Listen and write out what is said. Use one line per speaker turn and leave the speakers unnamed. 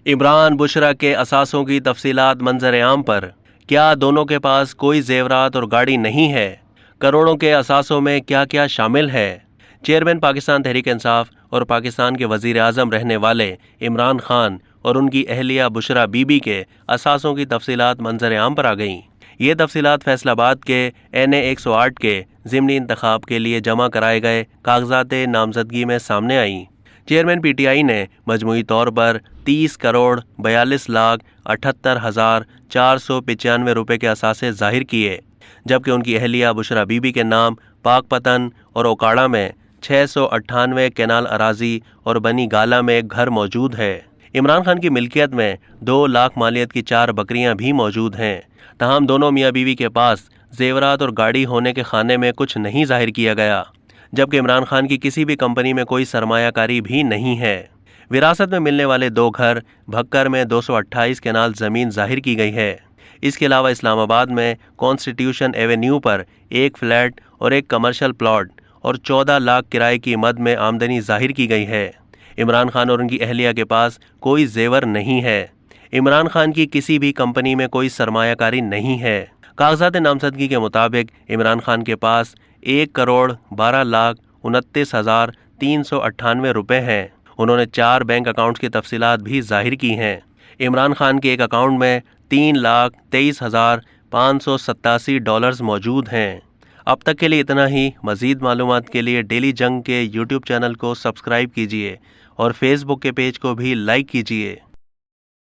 عمران بشرا کے اثاثوں کی تفصیلات منظر عام پر۔ کیا دونوں کے پاس کوئی زیورات اور گاڑی نہیں ہے؟ کروڑوں کے اثاثوں میں کیا کیا شامل ہے؟ چیئرمین پاکستان تحریک انصاف اور پاکستان کے وزیر اعظم رہنے والے عمران خان اور ان کی اہلیہ بشرا بی بی کے اثاثوں کی تفصیلات منظر عام پر آ گئیں۔ یہ تفصیلات فیصل آباد کے NA 108 کے ضمنی انتخاب کے لیے جمع کرائے گئے کاغذات نامزدگی میں سامنے آئیں۔ چیئرمین PTI نے مجموعی طور پر 30,42,78,495 روپے کے اثاثے ظاہر کیے، جبکہ ان کی اہلیہ بشرا بی بی کے نام پاک پتن اور اوکاڑا میں 698 کینال اراضی اور بنی گالا میں ایک گھر موجود ہے۔ عمران خان کی ملکیت میں 2 لاکھ مالیت کی 4 بکریاں بھی موجود ہیں، تاہم دونوں میاں بیوی کے پاس زیورات اور گاڑی ہونے کے خانے میں کچھ نہیں ظاہر کیا گیا، جبکہ عمران خان کی کسی بھی کمپنی میں کوئی سرمایہ کاری بھی نہیں ہے۔ وراثت میں ملنے والے 2 گھر بھکر میں 228 کینال زمین ظاہر کی گئی ہے۔ اس کے علاوہ اسلام آباد میں کانسٹیٹیوشن ایونیو پر 1 فلیٹ اور 1 کمرشل پلاٹ اور 14 لاکھ کرائے کی مد میں آمدنی ظاہر کی گئی ہے۔ عمران خان اور ان کی اہلیہ کے پاس کوئی زیور نہیں ہے۔ عمران خان کی کسی بھی کمپنی میں کوئی سرمایہ کاری نہیں ہے۔ کاغذات نامزدگی کے مطابق عمران خان کے پاس 1,12,29,398 روپے ہیں۔ انہوں نے 4 بینک اکاؤنٹس کی تفصیلات بھی ظاہر کی ہیں۔ عمران خان کے ایک اکاؤنٹ میں $3,23,587 موجود ہیں۔ اب تک کے لیے اتنا ہی۔ مزید معلومات کے لیے ڈیلی جنگ کے YouTube چینل کو سبسکرائب کیجیے اور فیس بک کے پیج کو بھی لائک کیجیے۔